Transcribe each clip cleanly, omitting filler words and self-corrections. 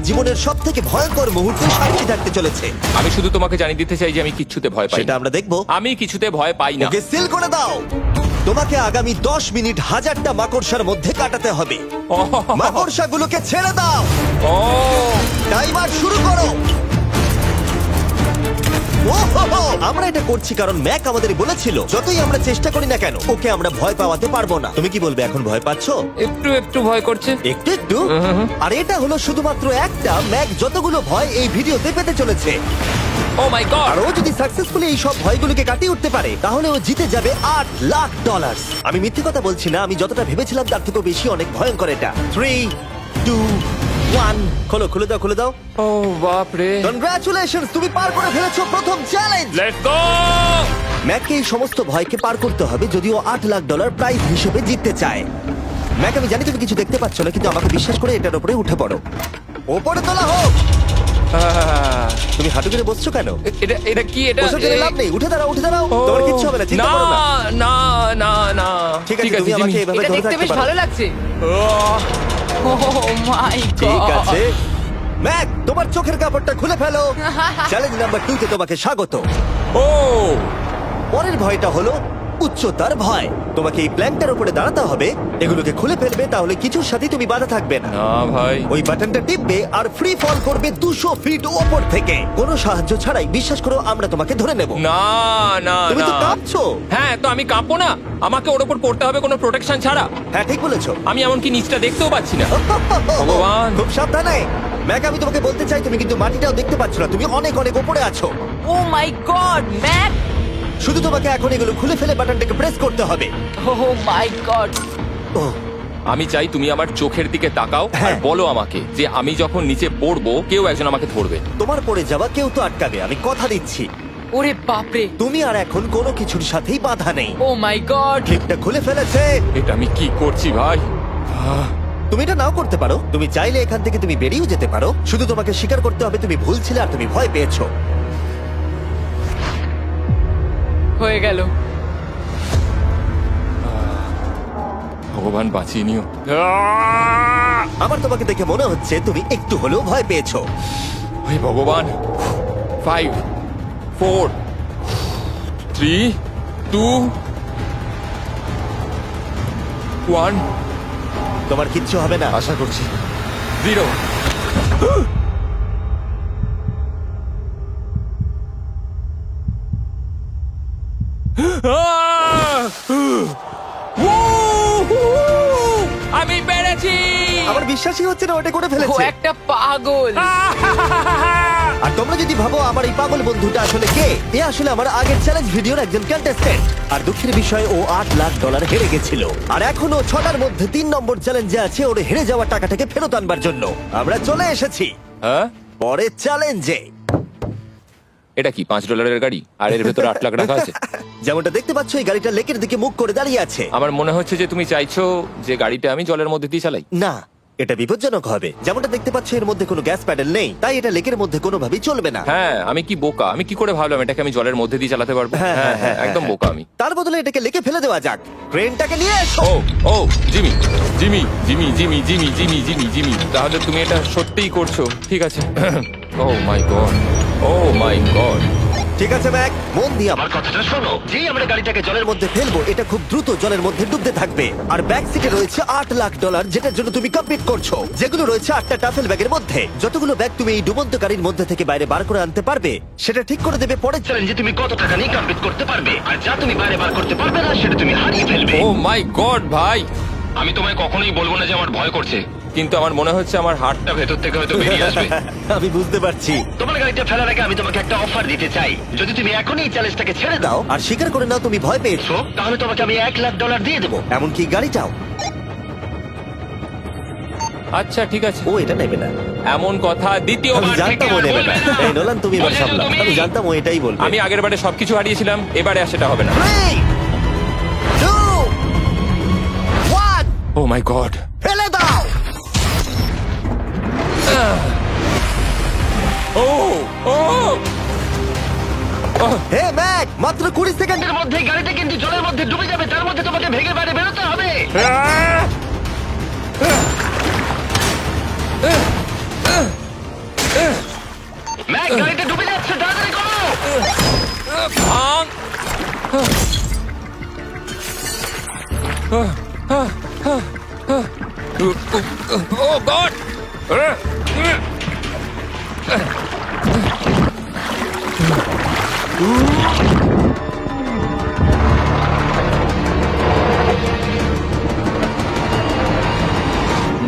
জীবনের সবথেকে ভয়ঙ্কর মুহূর্তে সাক্ষী থাকতে চলেছে। আমি শুধু তোমাকে জানিয়ে দিতে চাই যে আমি কিচ্ছুতে ভয় পাই সেটা না। আমরা দেখবো। আমি কিছুতে ভয় পাই না। ওকে সিল করে দাও। তোমাকে আগামী 10 মিনিট 1000টা মাকড়সার মধ্যে কাটাতে হবে। মাকড়সাগুলোকে ছেড়ে দাও। ও টাইমার শুরু করো। ওহো! আমরা এটা করছি কারণ ম্যাক আমাদের বলেছিল যতই আমরা চেষ্টা করি না কেন ওকে আমরা ভয় পাওয়াতে পারবো না। তুমি কি বলবে, এখন ভয় পাচ্ছো? একটু একটু ভয় করছে। একটু একটু? আর এটা হলো শুধুমাত্র একটা। ম্যাক যতগুলো ভয় এই ভিডিওতে পেতে চলেছে, ও মাই গড। আর ও যদি সাকসেসফুলি এই সব ভয়গুলোকে কাটিয়ে উঠতে পারে তাহলে ও জিতে যাবে $8,00,000। আমি মিথ্যে কথা বলছি না, আমি যতটা ভেবেছিলাম তার থেকেও বেশি অনেক ভয়ঙ্কর এটা। 3, 2, 1 খোলো, খুলে দাও, খুলে দাও। ও বাপ রে। কনগ্রাচুলেশনস, তুমি পার করে ফেলেছো প্রথম চ্যালেঞ্জ। Let's go. ম্যাককে এই সমস্ত ভয়কে পার করতে হবে যদিও $8,00,000 প্রাইজ হিসেবে জিততে চায়। ম্যাক, আমি জানি তুমি কিছু দেখতে পাচ্ছ না, কিন্তু আমাকে বিশ্বাস করে এটার উপরে উঠে পড়ো। ওপরে তোলা হোক। তুমি হাঁটু করে বসছো কেন? এটা এটা কি? এটা বসে গেলে লাভ নেই, উঠে দাঁড়াও, উঠে দাঁড়াও। তোমার কিচ্ছু হবে না, চিন্তা করো না। না না না। ঠিক আছে, তুমি আমাকে এভাবে এটা ধরে দেখতে রাখতে বেশ পারো। ভালো লাগছে। ও মাই গড। ঠিক আছে ম্যাক, তোমার চোখের কাপড়টা খুলে ফেলো। চ্যালেঞ্জ নাম্বার 2 তে তোমাকে স্বাগত। ও পরের ভয়টা হলো উচ্চতার ভয়। তোমাকে এই প্ল্যানটার উপরে দাঁড়াতে হবে, এগুলোকে খুলে ফেলবে, তাহলে কিছুর সাথে তুমি বাধা থাকবে না। না ভাই। ওই বাটনটা টিপবে আর ফ্রি ফল করবে 200 ফিট ওপর থেকে। কোনো সাহায্য ছাড়াই, বিশ্বাস করো আমরা তোমাকে ধরে নেব। না না তুমি তো না। কাঁপছো। হ্যাঁ, তো আমি কাঁপবো না? আমাকে ওর উপর পড়তে হবে কোনো প্রোটেকশন ছাড়া? হ্যাঁ ঠিক বলেছো। আমি এমনকি নিচটা দেখতেও পাচ্ছি না। ভগবান। খুব সাবধানে ম্যাক, আমি তোমাকে বলতে চাই তুমি কিন্তু মাটিটাও দেখতে পাচ্ছ না, তুমি অনেক অনেক উপরে আছো। ও মাই গড ম্যাক। শুধু তোমাকে এখন এগুলো খুলে ফেলে বাটনটাকে প্রেস করতে হবে। ও মাই গড। ওহ, আমি চাই তুমি আমার চোখের দিকে তাকাও আর হ্যাঁ। বলো আমাকে যে আমি যখন নিচে পড়বো কেউ একজন আমাকে ধরবে। তোমার পড়ে যাওয়া কেউ তো আটকাবে, আমি কথা দিচ্ছি। ওরে বাপরে। তুমি আর এখন কোনো কিছুর সাথেই বাধা নেই। ও মাই গড। ক্লিপটা খুলে ফেলেছে। এটা আমি কি করছি ভাই? তুমি এটা নাও করতে পারো, তুমি চাইলে এখান থেকে তুমি বেরিয়েও যেতে পারো। শুধু তোমাকে স্বীকার করতে হবে তুমি ভুল ছিলে আর তুমি ভয় পেয়েছো। হয়ে গেল। ভগবান বাঁচিয়ে নিও। আমার তোমাকে দেখে মনে হচ্ছে তুমি একটু হলেও ভয় পেয়েছো। ওই ভগবান। 5 4 3 2 1। তোমার কিচ্ছু হবে না। আশা করছি। 0। আমি পেরেছি। আমার বিশ্বাসই হচ্ছে না ওটা করে ও ফেলেছে। একটা পাগল। আর তোমরা যদি ভাবো আমার এই পাগল বন্ধুটা আসলে কে, এ আসলে আমার আগের চ্যালেঞ্জ ভিডিওর একজন কন্টেস্ট্যান্ট। আর দুঃখের বিষয়ে ও $8,00,000 হেরে গেছিল। আর এখনো 6টার মধ্যে 3 নম্বর চ্যালেঞ্জে আছে ওর হেরে যাওয়া টাকাটাকে ফেরত আনবার জন্য। আমরা চলে এসেছি হ্যাঁ, পরের চ্যালেঞ্জে। এটা কি $5 গাড়ি আর এর ভেতরে 8 লাখ টাকা আছে? যেমনটা দেখতে পাচ্ছ এই গাড়িটা লেকের দিকে মুখ করে দাঁড়িয়ে আছে। আমার মনে হচ্ছে যে তুমি চাইছো যে গাড়িটা আমি জলের মধ্যে দিয়ে চালাই। না, এটা বিপজ্জনক হবে। যেমনটা দেখতে পাচ্ছ এর মধ্যে কোনো গ্যাস প্যাডেল নেই, তাই এটা লেকের মধ্যে কোনোভাবেই চলবে না। হ্যাঁ, আমি কি বোকা? আমি কি করে ভাবলাম এটাকে আমি জলের মধ্যে দিয়ে চালাতে পারবো? হ্যাঁ হ্যাঁ, একদম বোকা আমি। তার বদলে এটাকে লেকে ফেলে দেওয়া যাক। ক্রেনটাকে নিয়ে এসো। Oh oh Jimmy Jimmy Jimmy Jimmy Jimmy Jimmy Jimmy Jimmy তাহলে তুমি এটা সত্যিই করছো? ঠিক আছে। Oh my God, oh my God. ঠিক আছে ম্যাক, মন দিয়ে আমার কথাটা শোনো। যেই আমরা গাড়িটাকে জলের মধ্যে ফেলবো এটা খুব দ্রুত জলের মধ্যে ডুবতে থাকবে। আর ব্যাক সিটে রয়েছে $8,00,000 যেটার জন্য তুমি কমপ্লিট করছো, যেগুলো রয়েছে 8টা টাফেল ব্যাগের মধ্যে। যতগুলো ব্যাগ তুমি এই ডুবন্ত গাড়ির মধ্যে থেকে বাইরে বার করে আনতে পারবে সেটা ঠিক করে দেবে পরের চ্যালেঞ্জে তুমি কত টাকা নিয়ে কমপ্লিট করতে পারবে। আর যা তুমি বাইরে বার করতে পারবে না সেটা তুমি হারিয়ে ফেলবে। ও মাই গড ভাই, আমি তোমায় কখনোই বলবো না যে আমার ভয় করছে, কিন্তু আমার মনে হচ্ছে আমার হার্টটা ভেতর থেকে হয়তো বেরিয়ে আসবে। আমি বুঝতে পারছি। তোমার গাড়িটা ফেলার আগে আমি তোমাকে একটা অফার দিতে চাই। যদি তুমি এখনই এই চ্যালেঞ্জটাকে ছেড়ে দাও আর স্বীকার করে নাও তুমি ভয় পেয়েছো, তাহলে তোমাকে আমি $1,00,000 দিয়ে দেবো। এমনকি গাড়িটাও। আচ্ছা ঠিক আছে। ও এটা নেবে না। এমন কথা আমি দ্বিতীয়বার থেকে জানতাম ও আর নেবে বলবে না। না। এই নোলান তুমি এবার বুঝেছো সামলাও। তুমি? আমি জানতাম ও এটাই বলবে। আমি আগের বারে সবকিছু হারিয়েছিলাম, এবারে আর সেটা হবে না। 3, 2, 1 ও মাই গড। ফেলে দাও। ও ও হে ম্যাক, মাত্র 20 সেকেন্ডের এর মধ্যে গাড়িটা কিন্তু জলের মধ্যে ডুবে যাবে, তার মধ্যে তোমাকে ভেঙে বাইরে বেরোতে হবে। ও গড!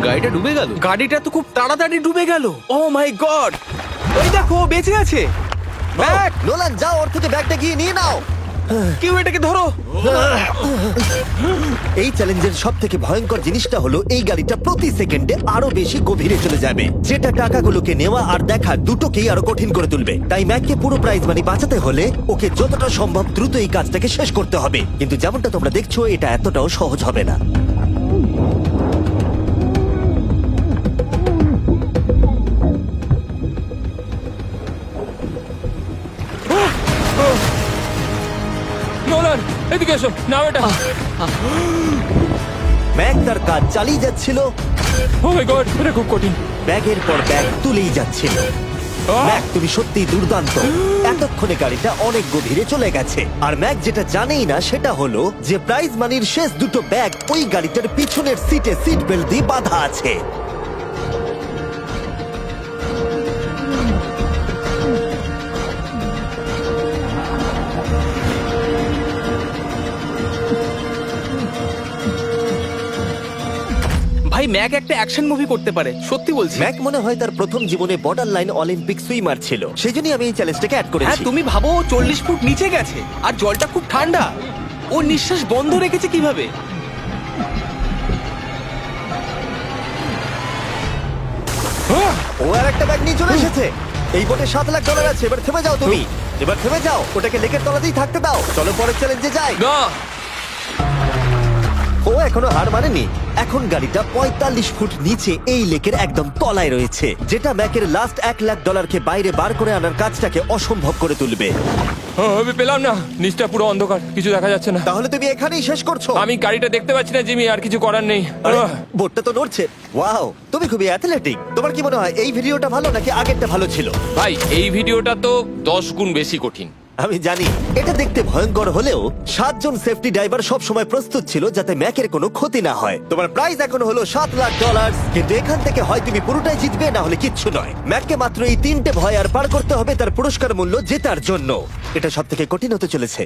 গাড়িটা ডুবে গেল। গাড়িটা তো খুব তাড়াতাড়ি ডুবে গেল। ও মাই গড, ওই দেখো ও বেঁচে আছে। ব্যাগ, নোলান যাও, ওর থেকে ব্যাগটা গিয়ে নিয়ে নাও। কেউ এটাকে ধরো। এই চ্যালেঞ্জের সব থেকে ভয়ঙ্কর জিনিসটা হলো এই গাড়িটা প্রতি সেকেন্ডে আরো বেশি গভীরে চলে যাবে, যেটা টাকাগুলোকে নেওয়া আর দেখা দুটোকেই আরো কঠিন করে তুলবে। তাই ম্যাককে পুরো প্রাইজ মানি বাঁচাতে হলে ওকে যতটা সম্ভব দ্রুত এই কাজটাকে শেষ করতে হবে। কিন্তু যেমনটা তোমরা দেখছো, এটা এতটাও সহজ হবে না। নোলান, এদিকে এসো। নাও এটা। ম্যাক তার কাজ চালিয়ে যাচ্ছিল, ও মাই গড, এটা খুব কঠিন। ব্যাগের পর ব্যাগ তুলেই যাচ্ছিল। ম্যাক, তুমি সত্যি দুর্দান্ত। এতক্ষণে গাড়িটা অনেক গভীরে চলে গেছে। আর ম্যাক যেটা জানেই না সেটা হলো যে প্রাইজ মানির শেষ দুটো ব্যাগ ওই গাড়িটার পিছনের সিটে সিট বেল্ট দিয়ে বাঁধা আছে। ভাই ম্যাক একটা অ্যাকশন মুভি করতে পারে, সত্যি বলছি। ম্যাক মনে হয় তার প্রথম জীবনে বর্ডার লাইন অলিম্পিক সুইমার ছিল, সেই জন্যই আমি এই চ্যালেঞ্জটাকে অ্যাড হ্যাঁ, করেছি। তুমি ভাবো ও 40 ফুট নিচে গেছে আর জলটা খুব ঠান্ডা। ও নিঃশ্বাস বন্ধ রেখেছে কিভাবে? ও আর একটা ব্যাগ নিয়ে চলে এসেছে। এই বোটে $7,00,000 আছে। এবার থেমে যাও তুমি, এবার থেমে যাও। ওটাকে লেকের তলাতেই থাকতে দাও। চলো পরের চ্যালেঞ্জে যাই। না, ও এখনো হার মানেনি। এখন গাড়িটা 45 ফুট নিচে এই লেকের একদম তলায় রয়েছে, যেটা ম্যাকের লাস্ট $1,00,000কে বাইরে বার করে আনার কাজটাকে অসম্ভব করে তুলবে। আমি পেলাম না। নিচটা পুরো অন্ধকার, কিছু দেখা যাচ্ছে না। তাহলে তুমি এখানেই শেষ করছো? আমি গাড়িটা দেখতে পাচ্ছি না জিমি, আর কিছু করার নেই। আরে, বোটটা তো নড়ছে। ওয়াও, তুমি খুবই অ্যাথলেটিক। তোমার কি মনে হয় এই ভিডিওটা ভালো নাকি আগেরটা ভালো ছিল? ভাই, এই ভিডিওটা তো 10 গুণ বেশি কঠিন। আমি জানি এটা দেখতে ভয়ঙ্কর হলেও 7 জন সেফটি ড্রাইভার সব সময় প্রস্তুত ছিল যাতে ম্যাকের কোনো ক্ষতি না হয়। তোমার প্রাইস এখন হলো $7,00,000, কিন্তু এখান থেকে হয় তুমি পুরোটাই জিতবে, না হলে কিচ্ছু নয়। ম্যাককে মাত্র এই 3টে ভয় আর পার করতে হবে তার পুরস্কার মূল্য জেতার জন্য। এটা সব থেকে কঠিন হতে চলেছে।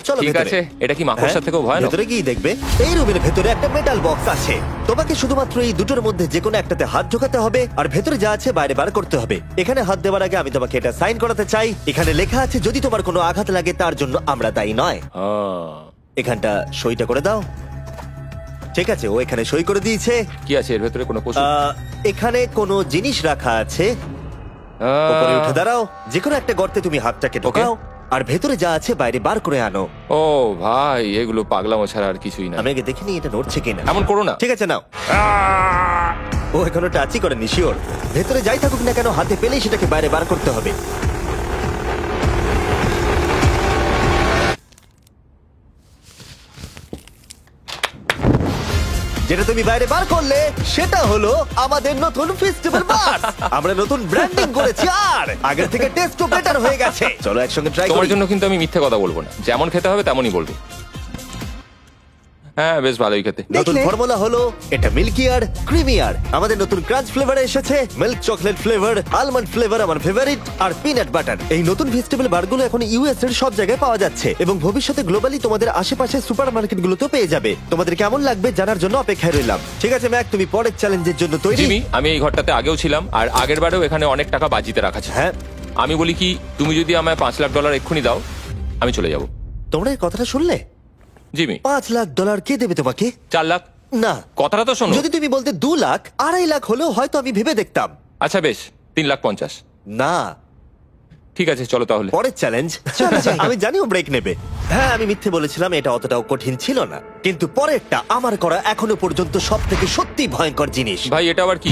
চলো ঠিক ভেতরে। আছে। এটা কি মাকড়সার হ্যাঁ, থেকেও ভয়ানক? ভেতরে গিয়ে দেখবে এই রুমের ভেতরে একটা মেটাল বক্স আছে। তোমাকে শুধুমাত্র এই দুটোর মধ্যে যে কোনো একটাতে হাত ঢোকাতে হবে আর ভেতরে যা আছে বাইরে বার করতে হবে। এখানে হাত দেওয়ার আগে আমি তোমাকে এটা সাইন করাতে চাই। এখানে লেখা আছে যদি তোমার কোনো আঘাত লাগে তার জন্য আমরা দায়ী নয়। এখানটা সইটা করে দাও। ঠিক আছে, ও এখানে সই করে দিয়েছে। কি আছে এর ভেতরে? কোনো পশু? এখানে কোনো জিনিস রাখা আছে। উপরে উঠে দাঁড়াও, যে কোনো একটা গর্তে তুমি হাতটাকে ঢোকাও আর ভেতরে যা আছে বাইরে বার করে আনো। ও ভাই, এগুলো পাগলামো ছাড়া আর কিছুই না। আমি আগে দেখিনি এটা নড়ছে কিনা। এমন করো না। ঠিক আছে, নাও। ও এখনো টাচই করেনি, শিওর। ভেতরে যাই থাকুক না কেন, হাতে পেলেই সেটাকে বাইরে বার করতে হবে। যেটা তুমি বাইরে বার করলে সেটা হলো আমাদের নতুন ফেস্টিভ্যাল বাস। আমরা নতুন ব্র্যান্ডিং করেছি আর আগের থেকে টেস্টও বেটার হয়ে গেছে। চলো একসঙ্গে ট্রাই তোমার করি। জন্য কিন্তু আমি মিথ্যে কথা বলবো না। যেমন খেতে হবে তেমনই বলবো। হ্যাঁ, বেশ ভালোই খেতে। নতুন দেখলে? ফর্মুলা হলো এটা মিল্কি আর ক্রিমি আর। আমাদের নতুন ক্রাঞ্চ ফ্লেভারে এসেছে milk chocolate flavour, almond flavour আমার ফেভারিট, আর পিনাট বাটার। এই নতুন ভেজিটেবল বারগুলো এখন ইউএস এর সব জায়গায় পাওয়া যাচ্ছে এবং ভবিষ্যতে গ্লোবালি তোমাদের আশেপাশে সুপারমার্কেটগুলোতেও পেয়ে যাবে। তোমাদের কেমন লাগবে জানার জন্য অপেক্ষায় রইলাম। ঠিক আছে ম্যাক, তুমি পরের চ্যালেঞ্জের জন্য তৈরি? জিমি, আমি এই ঘরটাতে আগেও ছিলাম আর আগের বারেও এখানে অনেক টাকা বাজিতে রাখা ছিল। হ্যাঁ, আমি বলি কি, তুমি যদি আমায় $5,00,000 এক্ষুনি দাও, আমি চলে যাব। তোমরা এই কথাটা শুনলে? জিমি, $5,00,000 কে দেবে তোমাকে? 4 লাখ। না, কথাটা তো শোনো। যদি তুমি বলতে 2 লাখ, 2.5 লাখ হলেও হয়তো আমি ভেবে দেখতাম। আচ্ছা বেশ, 3,50,000। না, ঠিক আছে, চলো তাহলে। পরের চ্যালেঞ্জ। আমি জানি ও ব্রেক নেবে। হ্যাঁ, আমি মিথ্যে বলেছিলাম, এটা অতটাও কঠিন ছিল না। কিন্তু পরেরটা আমার করা এখনো পর্যন্ত সব থেকে সত্যি ভয়ঙ্কর জিনিস। ভাই, এটা আবার কি?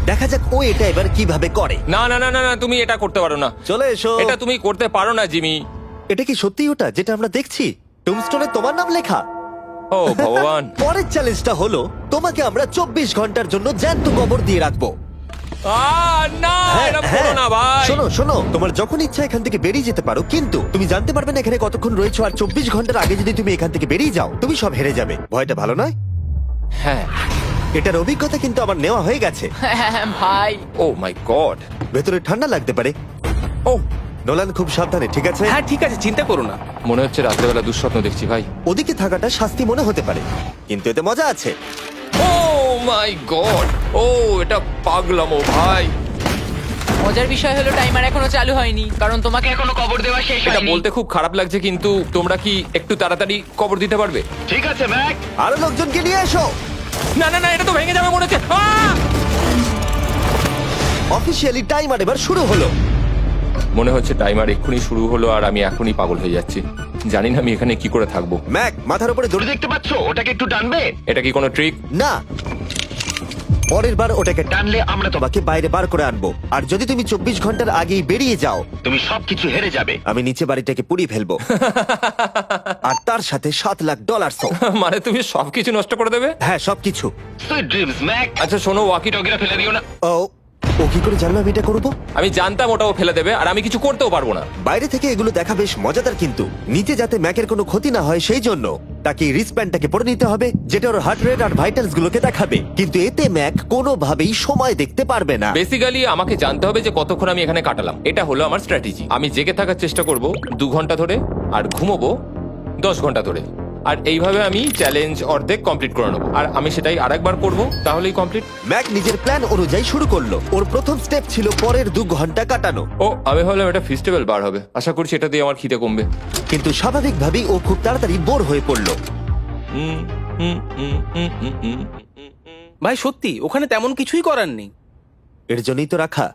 দেখা যাক ও এটা এবার কিভাবে করে। না না না না না, তুমি এটা করতে পারো না। চলে এসো। এটা তুমি করতে পারো না জিমি। এটা কি সত্যি ওটা যেটা আমরা দেখছি? টুমস্টোনে তোমার নাম লেখা। ও ভগবান। পরের চ্যালেঞ্জটা হলো তোমাকে আমরা 24 ঘন্টার জন্য জ্যান্ত কবর দিয়ে রাখবো। না। এটা করো না ভাই। শোনো শোনো, তোমার যখন ইচ্ছা এখান থেকে বেরিয়ে যেতে পারো, কিন্তু তুমি জানতে পারবে না এখানে কতক্ষণ রয়েছো। আর 24 ঘন্টার আগে যদি তুমি এখান থেকে বেরিয়ে যাও, তুমি সব হেরে যাবে। ভয়টা ভালো নয়? হ্যাঁ। এটার অভিজ্ঞতা কিন্তু আমার নেওয়া হয়ে গেছে। ভাই ও মাই গড। ভেতরে ঠান্ডা লাগতে পারে। ও নোলান, খুব সাবধানে, ঠিক আছে? হ্যাঁ ঠিক আছে, চিন্তা করো না। মনে হচ্ছে রাত্রেবেলা দুঃস্বপ্ন দেখছি ভাই। ওদিকে থাকাটা শাস্তি মনে হতে পারে, কিন্তু এতে মজা আছে। ও মাই গড, ও এটা পাগলামো ভাই। মজার বিষয় হলো টাইমার এখনো চালু হয়নি, কারণ তোমাকে এখনো কবর দেওয়া শেষ এটা হয়নি। বলতে খুব খারাপ লাগছে, কিন্তু তোমরা কি একটু তাড়াতাড়ি কবর দিতে পারবে? ঠিক আছে ম্যাক। আরো লোকজনকে নিয়ে এসো। না না না, এটা তো ভেঙে যাবে মনে হচ্ছে। অফিসিয়ালি টাইমার এবার শুরু হলো। মনে হচ্ছে টাইমার এক্ষুনি শুরু হলো আর আমি এখনই পাগল হয়ে যাচ্ছি। জানি না আমি এখানে কি করে থাকবো। ম্যাক, মাথার উপরে দড়ি। দেখতে পাচ্ছো ওটাকে একটু টানবে? এটা কি কোনো ট্রিক? না, পরের বার ওটাকে টানলে আমরা তোমাকে বাইরে বার করে আনবো। আর যদি তুমি 24 ঘন্টার আগেই বেরিয়ে যাও, তুমি সবকিছু হেরে যাবে। আমি নিচে বাড়িটাকে পুড়িয়ে ফেলবো। আর তার সাথে $7,00,000। মানে তুমি সবকিছু নষ্ট করে দেবে? হ্যাঁ, সবকিছু। Sweet dreams Mac. আচ্ছা শোনো, ওয়াকি টগিরা ফেলে দিও না। ও কি করে জানলো আমি এটা করবো? আমি জানতাম ওটাও ফেলে দেবে আর আমি কিছু করতেও পারবো না। বাইরে থেকে এগুলো দেখা বেশ মজাদার, কিন্তু নিচে যাতে ম্যাকের কোনো ক্ষতি না হয় সেই জন্য তাকে রিস্টব্যান্ডটাকে পরে নিতে হবে, যেটা ওর হার্ট রেট আর ভাইটালস গুলোকে দেখাবে। কিন্তু এতে ম্যাক কোনোভাবেই সময় দেখতে পারবে না। বেসিক্যালি আমাকে জানতে হবে যে কতক্ষণ আমি এখানে কাটালাম। এটা হলো আমার স্ট্র্যাটেজি। আমি জেগে থাকার চেষ্টা করব 2 ঘন্টা ধরে আর ঘুমোবো 10 ঘন্টা ধরে। আর এইভাবে আমি চ্যালেঞ্জ অর্ধেক কমপ্লিট করে নেবো। আর আমি সেটাই আরেকবার করবো, তাহলেই কমপ্লিট। ম্যাক নিজের প্ল্যান অনুযায়ী শুরু করলো। ওর প্রথম স্টেপ ছিল পরের 2 ঘন্টা কাটানো। ও আমি ভাবলাম এটা ফেস্টিভ্যাল বার হবে। আশা করছি এটা দিয়ে আমার খিদে কমবে। কিন্তু স্বাভাবিকভাবেই ও খুব তাড়াতাড়ি বোর হয়ে পড়লো। ভাই সত্যি ওখানে তেমন কিছুই করার নেই। এর জন্যই তো রাখা।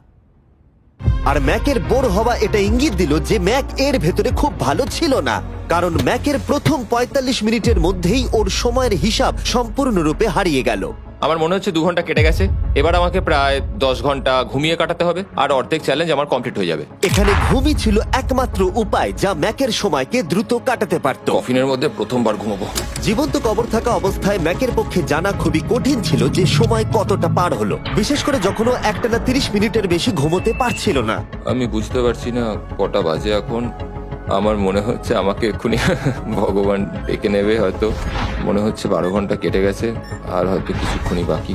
আর ম্যাকের বোর হওয়া এটা ইঙ্গিত দিল যে ম্যাক এর ভেতরে খুব ভালো ছিল না, কারণ ম্যাকের প্রথম 45 মিনিটের মধ্যেই ওর সময়ের হিসাব সম্পূর্ণরূপে হারিয়ে গেল। আমার মনে হচ্ছে 2 ঘন্টা কেটে গেছে। এবার আমাকে প্রায় 10 ঘন্টা ঘুমিয়ে কাটাতে হবে আর অর্ধেক চ্যালেঞ্জ আমার কমপ্লিট হয়ে যাবে। এখানে ঘুমই ছিল একমাত্র উপায় যা ম্যাকের সময়কে দ্রুত কাটাতে পারত। কফিনের মধ্যে প্রথমবার ঘুমাবো। জীবন্ত কবর থাকা অবস্থায় ম্যাকের পক্ষে জানা খুবই কঠিন ছিল যে সময় কতটা পার হলো, বিশেষ করে যখন ও একটানা 30 মিনিটের বেশি ঘুমোতে পারছিল না। আমি বুঝতে পারছি না কটা বাজে এখন। আমার মনে হচ্ছে আমাকে এক্ষুনি ভগবান ডেকে নেবে হয়তো। মনে হচ্ছে 12 ঘন্টা কেটে গেছে আর হয়তো কিছুক্ষণই বাকি।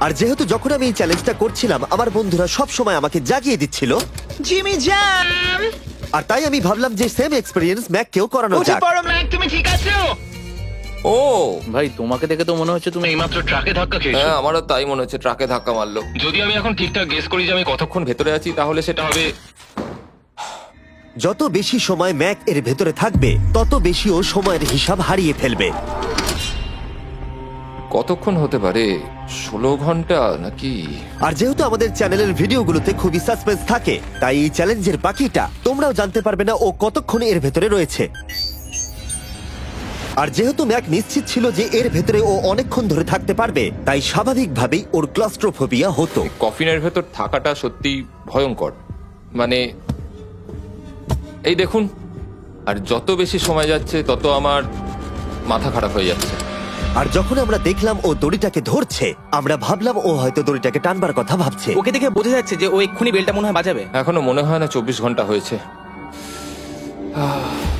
আর যেহেতু যখন আমি এই চ্যালেঞ্জটা করছিলাম আমার বন্ধুরা সব সময় আমাকে জাগিয়ে দিচ্ছিল, জিমি জ্যাম। আর তাই আমি ভাবলাম যে সেম এক্সপেরিয়েন্স ম্যাককেও করানো যাক। ম্যাক তুমি ঠিক আছো? ও ভাই তোমাকে দেখে তো মনে হচ্ছে তুমি এইমাত্র ট্রাকে ধাক্কা খেয়েছো। হ্যাঁ, আমারও তাই মনে হচ্ছে। ট্রাকে ধাক্কা মারলো। যদি আমি এখন ঠিকঠাক গেস করি যে আমি কতক্ষণ ভেতরে আছি তাহলে সেটা হবে। যত বেশি সময় ম্যাক এর ভেতরে থাকবে তত বেশি ও সময়ের হিসাব হারিয়ে ফেলবে। কতক্ষণ হতে পারে? 16 ঘন্টা নাকি? আর যেহেতু আমাদের চ্যানেলের ভিডিওগুলোতে খুবই সাসপেন্স থাকে, তাই এই চ্যালেঞ্জের বাকিটা তোমরাও জানতে পারবে না ও কতক্ষণ এর ভেতরে রয়েছে। আর যেহেতু ম্যাক নিশ্চিত ছিল যে এর ভেতরে ও অনেকক্ষণ ধরে থাকতে পারবে, তাই স্বাভাবিকভাবেই ওর ক্লস্ট্রোফোবিয়া হতো। কফিনের ভেতর থাকাটা সত্যি ভয়ঙ্কর। মানে এই দেখুন, আর যত বেশি সময় যাচ্ছে তত আমার মাথা খারাপ হয়ে যাচ্ছে। আর যখন আমরা দেখলাম ও দড়িটাকে ধরছে, আমরা ভাবলাম ও হয়তো দড়িটাকে টানবার কথা ভাবছে। ওকে দেখে বোঝা যাচ্ছে যে ও এক্ষুনি বেলটা মনে হয় বাজাবে। এখনো মনে হয় না 24 ঘন্টা হয়েছে।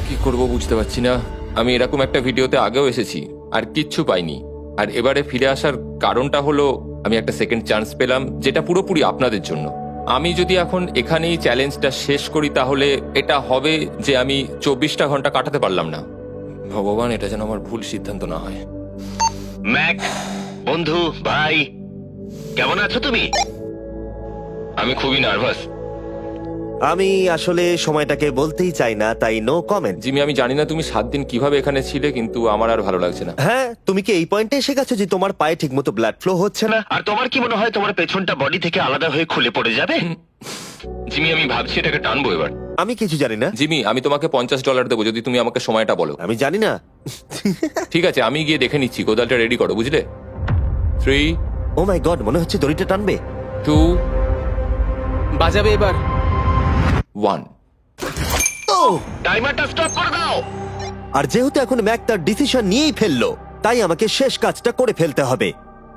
কি করব বুঝতে পারছি না। আমি এরকম একটা ভিডিওতে আগেও এসেছি আর কিচ্ছু পাইনি। আর এবারে ফিরে আসার কারণটা হলো আমি একটা সেকেন্ড চান্স পেলাম, যেটা পুরোপুরি আপনাদের জন্য। আমি যদি এখন এখানেই চ্যালেঞ্জটা শেষ করি তাহলে এটা হবে যে আমি 24টা ঘন্টা কাটাতে পারলাম না। ভগবান, এটা যেন আমার ভুল সিদ্ধান্ত না হয়। ম্যাক, বন্ধু, ভাই, কেমন আছো তুমি? আমি খুবই নার্ভাস। আমি আসলে সময়টাকে বলতেই চাই না, তাই নো কমেন্ট। জিমি, আমি জানি না তুমি 7 দিন কিভাবে এখানে ছিলে, কিন্তু আমার আর ভালো লাগছে না। হ্যাঁ, তুমি কি এই পয়েন্টে এসে গেছো যে তোমার পায়ে ঠিকমতো ব্লাড ফ্লো হচ্ছে না? আর তোমার কি মনে হয় তোমার পেছনটা বডি থেকে আলাদা হয়ে খুলে পড়ে যাবে? জিমি, আমি ভাবছি এটাকে টানবো এবার। আমি কিছু জানি না। জিমি, আমি তোমাকে $50 দেবো যদি তুমি আমাকে সময়টা বলো। আমি জানি না। ঠিক আছে, আমি গিয়ে দেখে নিচ্ছি। কোদালটা রেডি করো, বুঝলে? 3, ও মাই গড, মনে হচ্ছে দড়িটা টানবে। 2, বাজাবে এবার। 1। ও, টাইমারটা স্টপ করে দাও। আর যেহেতু এখন ম্যাক তার ডিসিশন নিয়েই ফেললো, তাই আমাকে শেষ কাজটা করে ফেলতে হবে।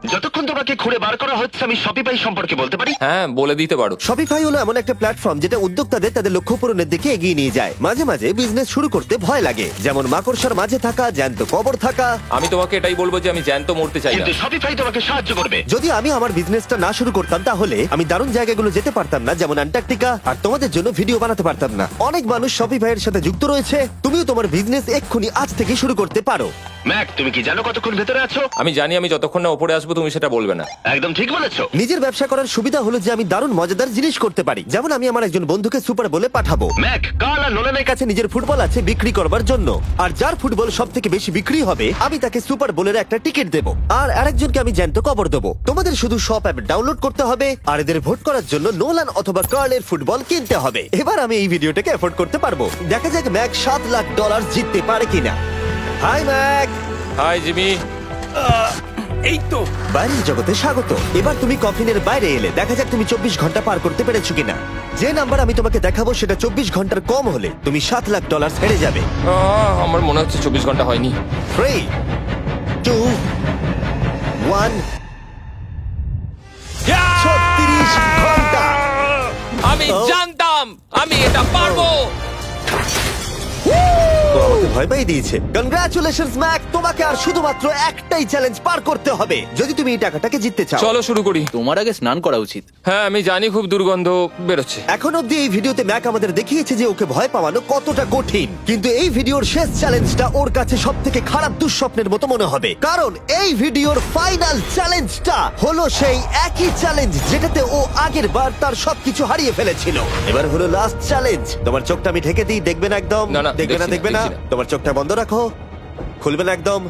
যতক্ষণ তোমাকে খুঁড়ে বার করা হচ্ছে আমি শপিফাই সম্পর্কে বলতে পারি। হ্যাঁ, বলে দিতে পারো। শপিফাই হলো এমন একটা প্ল্যাটফর্ম যেটা উদ্যোক্তাদের তাদের লক্ষ্য পূরণের দিকে এগিয়ে নিয়ে যায়। মাঝে মাঝে বিজনেস শুরু করতে ভয় লাগে, যেমন মাকড়সার মাঝে থাকা, জ্যান্ত কবর থাকা। আমি তোমাকে এটাই বলবো যে আমি জ্যান্ত মরতে চাই না। কিন্তু শপিফাই তোমাকে সাহায্য করবে। যদি আমি আমার বিজনেসটা না শুরু করতাম তাহলে আমি দারুণ জায়গাগুলো যেতে পারতাম না, যেমন অ্যান্টার্কটিকা, আর তোমাদের জন্য ভিডিও বানাতে পারতাম না। অনেক মানুষ শপিফাইয়ের সাথে যুক্ত রয়েছে। তুমিও তোমার বিজনেস এক্ষুনি আজ থেকে শুরু করতে পারো। ম্যাক, তুমি কি জানো কতক্ষণ ভেতরে আছো? আমি জানি, আমি যতক্ষণ না উপরে আসবো তুমি সেটা বলবে না। একদম ঠিক বলেছো। নিজের ব্যবসা করার সুবিধা হলো যে আমি দারুণ মজাদার জিনিস করতে পারি। যেমন আমি আমার একজন বন্ধুকে সুপার বলে পাঠাবো। ম্যাক, কার্ল আর নোলানের কাছে নিজের ফুটবল আছে বিক্রি করবার জন্য, আর যার ফুটবল সব থেকে বেশি বিক্রি হবে আমি তাকে সুপার বোলের একটা টিকিট দেবো, আর আরেকজনকে আমি জ্যান্ত কবর দেবো। তোমাদের শুধু শপ অ্যাপ ডাউনলোড করতে হবে আর এদের ভোট করার জন্য নোলান অথবা কার্লের ফুটবল কিনতে হবে। এবার আমি এই ভিডিওটাকে এফোর্ড করতে পারবো। দেখা যাক ম্যাক $7 লাখ জিততে পারে কিনা। Hi Mac. Hi Jimmy. এই তো। বাইরের জগতে স্বাগত। এবার তুমি কফিনের বাইরে এলে, দেখা যাক তুমি 24 ঘন্টা পার করতে পেরেছো কিনা। যে নাম্বার আমি তোমাকে দেখাবো সেটা 24 ঘন্টার কম হলে তুমি $7 লাখ হেরে যাবে। আমার মনে হচ্ছে 24 ঘন্টা হয়নি। 3, 2, 1। 36 ঘন্টা। আমি জানতাম আমি এটা পারবো। তো আমাকে ভয় পাই দিয়েছে। কনগ্রাচুলেশনস ম্যাক, তোমাকে আর শুধুমাত্র একটাই চ্যালেঞ্জ পার করতে হবে যদি তুমি এই টাকাটাকে জিততে চাও। চলো শুরু করি। তোমার আগে স্নান করা উচিত। হ্যাঁ, আমি জানি খুব দুর্গন্ধ বেরোচ্ছে। এখন অব্দি এই ভিডিওতে ম্যাক আমাদের দেখিয়েছে যে ওকে ভয় পাওয়ানো কতটা কঠিন, কিন্তু এই ভিডিওর শেষ চ্যালেঞ্জটা ওর কাছে সব থেকে খারাপ দুঃস্বপ্নের মতো মনে হবে, কারণ এই ভিডিওর ফাইনাল চ্যালেঞ্জটা হলো সেই একই চ্যালেঞ্জ যেটাতে ও আগের বার তার সবকিছু হারিয়ে ফেলেছিল। এবার হলো লাস্ট চ্যালেঞ্জ। তোমার চোখটা আমি ঢেকে দিই, দেখবে না একদম? না, না, দেখবে না, দেখছি না, দেখবে না। দেখছি না। তোমার চোখটা বন্ধ রাখো, খুলবে না একদম।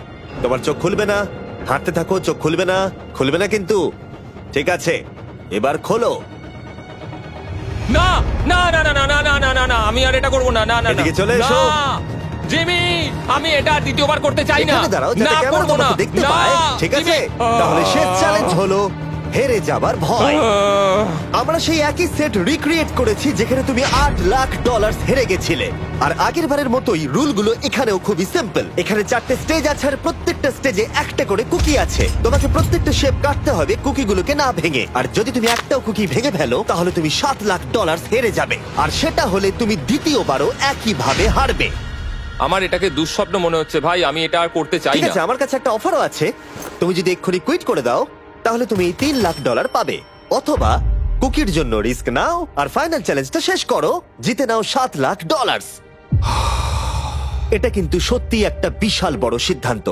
তোমার চোখ খুলবে না, হাঁটতে থাকো, চোখ খুলবে না, খুলবে না কিন্তু। ঠিক আছে, এবার খোলো। না না না না না না না না না না, আমি আর এটা করবো না। না না না। এদিকে চলে এসো। না, জিমি, আমি এটা আর দ্বিতীয়বার করতে চাই না। এখানে দাঁড়াও যাতে না, ক্যামেরা করবো না। তোমাকে দেখতে না, পায়। ঠিক আছে, জিমি। তাহলে শেষ চ্যালেঞ্জ হলো হেরে যাবার ভয়। আমরা সেই একই সেট রিক্রিয়েট করেছি যেখানে তুমি $8 লাখ হেরে গেছিলে। আর আগের বারের মতোই রুলগুলো এখানেও খুবই সিম্পল। এখানে 4টে স্টেজ আছে আর প্রত্যেকটা স্টেজে একটা করে কুকি আছে। তোমাকে প্রত্যেকটা শেপ কাটতে হবে কুকিগুলোকে না ভেঙে, আর যদি তুমি একটাও কুকি ভেঙে ফেলো তাহলে তুমি $7 লাখ হেরে যাবে, আর সেটা হলে তুমি দ্বিতীয়বারও একই ভাবে হারবে। আমার এটাকে দুঃস্বপ্ন মনে হচ্ছে ভাই, আমি এটা আর করতে চাই ঠিক না। আছে, আমার কাছে একটা অফারও আছে। তুমি যদি এক্ষুনি কুইট করে দাও তাহলে তুমি $3 লাখ পাবে, অথবা কুকির জন্য রিস্ক নাও আর ফাইনাল চ্যালেঞ্জটা শেষ করো, জিতে নাও $7 লাখ। এটা কিন্তু সত্যি একটা বিশাল বড় সিদ্ধান্ত,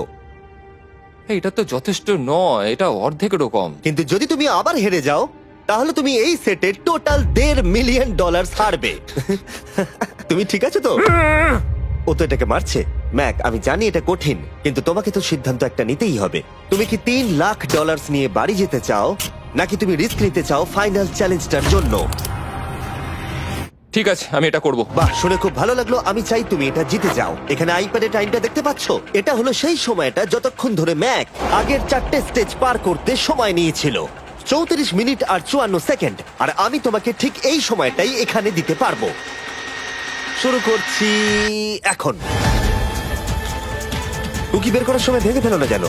এটা তো যথেষ্ট নয়, এটা অর্ধেকেরও কম। কিন্তু যদি তুমি আবার হেরে যাও তাহলে তুমি এই সেটের টোটাল $1.5 মিলিয়ন হারবে। তুমি ঠিক আছো তো? ও তো এটাকে মারছে। ম্যাক, আমি জানি এটা কঠিন, কিন্তু তোমাকে তো সিদ্ধান্ত একটা নিতেই হবে। তুমি কি $3 লাখ নিয়ে বাড়ি যেতে চাও, নাকি তুমি রিস্ক নিতে চাও ফাইনাল চ্যালেঞ্জটার জন্য? ঠিক আছে, আমি এটা করব। বাহ, শুনে খুব ভালো লাগলো। আমি চাই তুমি এটা জিতে যাও। এখানে আইপ্যাডে টাইমটা দেখতে পাচ্ছো? এটা হলো সেই সময়টা যতক্ষণ ধরে ম্যাক আগের 4টে স্টেজ পার করতে সময় নিয়েছিল। 34 মিনিট আর 54 সেকেন্ড। আর আমি তোমাকে ঠিক এই সময়টাই এখানে দিতে পারবো। শুরু করছি এখন। কুকি বের করার সময় ভেঙে ফেলো না যেন।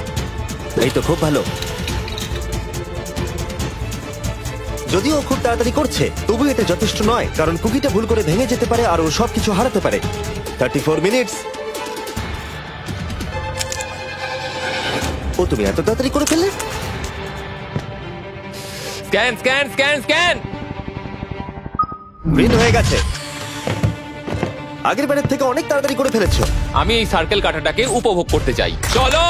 এই তো, খুব ভালো। যদিও ও খুব তাড়াতাড়ি করছে, তবু এটা যথেষ্ট নয়, কারণ কুকিটা ভুল করে ভেঙে যেতে পারে আর ও সবকিছু হারাতে পারে। 34 মিনিটস। ও, তুমি এত তাড়াতাড়ি করে ফেললে? Scan scan scan scan. Green হয়ে গেছে। আগের বারের থেকে অনেক তাড়াতাড়ি করে ফেলেছো। আমি এই সার্কেল কাটাটাকে উপভোগ করতে চাই। চলো।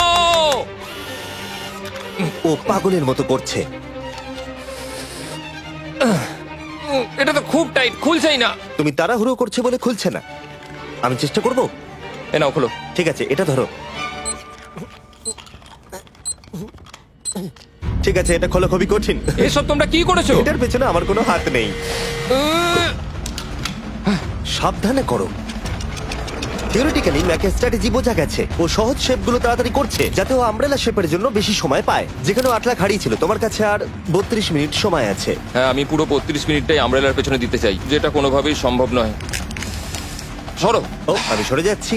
ও পাগলের মতো করছে। এটা তো খুব টাইট, খুলছেই না। তুমি তাড়াহুড়ো করছে বলে খুলছে না। আমি চেষ্টা করব। এ নাও, খোলো। ঠিক আছে, এটা ধরো। ঠিক আছে, এটা খোলা খুবই কঠিন। এসব তোমরা কি করেছো? এটার পেছনে আমার কোনো হাত নেই। সাবধানে করো। থিওরিটিক্যালি ম্যাকের স্ট্র্যাটেজি বোঝা গেছে। ও সহজ শেপগুলো তাড়াতাড়ি করছে যাতে ও আমব্রেলা শেপের জন্য বেশি সময় পায়। যেখানে 8 লাখ হারিয়েছিল, তোমার কাছে আর 32 মিনিট সময় আছে। হ্যাঁ, আমি পুরো 32 মিনিটটাই আমব্রেলার পেছনে দিতে চাই, যেটা কোনোভাবেই সম্ভব নয়। সরো। ও, আমি সরে যাচ্ছি।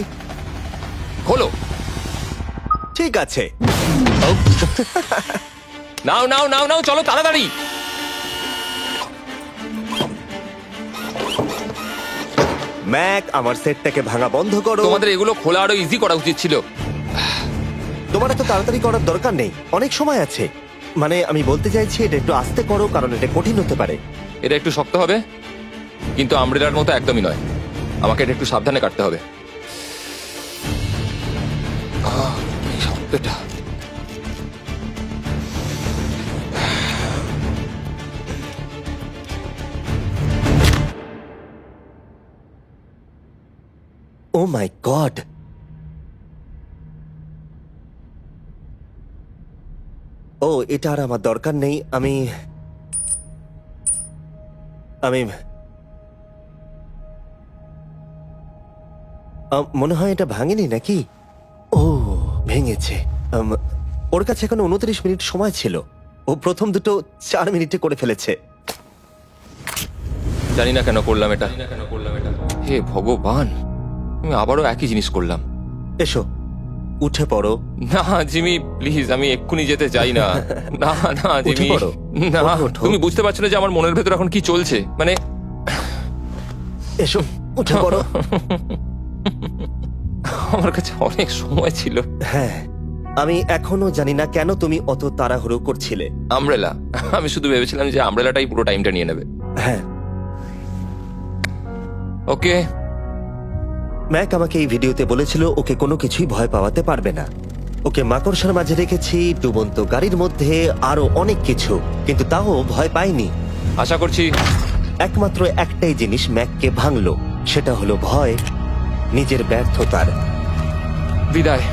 খোলো। ঠিক আছে। ও, নাও নাও নাও নাও, চলো তাড়াতাড়ি। ম্যাক, আমার সেটটাকে ভাঙা বন্ধ করো। তোমাদের এগুলো খোলা আরো ইজি করা উচিত ছিল। তোমার এত তাড়াতাড়ি করার দরকার নেই, অনেক সময় আছে। মানে আমি বলতে চাইছি এটা একটু আস্তে করো, কারণ এটা কঠিন হতে পারে। এটা একটু শক্ত হবে, কিন্তু আমব্রেলার মতো একদমই নয়। আমাকে এটা একটু সাবধানে কাটতে হবে। এই শব্দটা। ও মাই গড, ও এটা আর আমার দরকার নেই। আমি মনে হয় এটা ভাঙেনি নাকি? ও ভেঙেছে। ওর কাছে এখন 29 মিনিট সময় ছিল। ও প্রথম দুটো 4 মিনিটে করে ফেলেছে। জানি না কেন করলাম এটা। হে ভগবান, আমি আবারও একই জিনিস করলাম। এসো, উঠে পড়ো। না জিমি প্লিজ, আমি এক্ষুনি যেতে চাই না। না না উঠে জিমি, পড়ো। না। ওঠো। তুমি বুঝতে পারছো না যে আমার মনের ভেতর এখন কি চলছে? মানে এসো, উঠে পড়ো। আমার কাছে অনেক সময় ছিল। হ্যাঁ, আমি এখনো জানি না কেন তুমি অত তাড়াহুড়ো করছিলে। আমব্রেলা, আমি শুধু ভেবেছিলাম যে আমব্রেলাটাই পুরো টাইমটা নিয়ে নেবে। হ্যাঁ, ওকে। ম্যাক আমাকে এই ভিডিওতে বলেছিল ওকে কোনো কিছুই ভয় পাওয়াতে পারবে না। ওকে মাকড়সার মাঝে রেখেছি, ডুবন্ত গাড়ির মধ্যে, আরো অনেক কিছু, কিন্তু তাও ভয় পাইনি। আশা করছি একমাত্র একটাই জিনিস ম্যাককে ভাঙলো, সেটা হলো ভয়, নিজের ব্যর্থতার। বিদায়।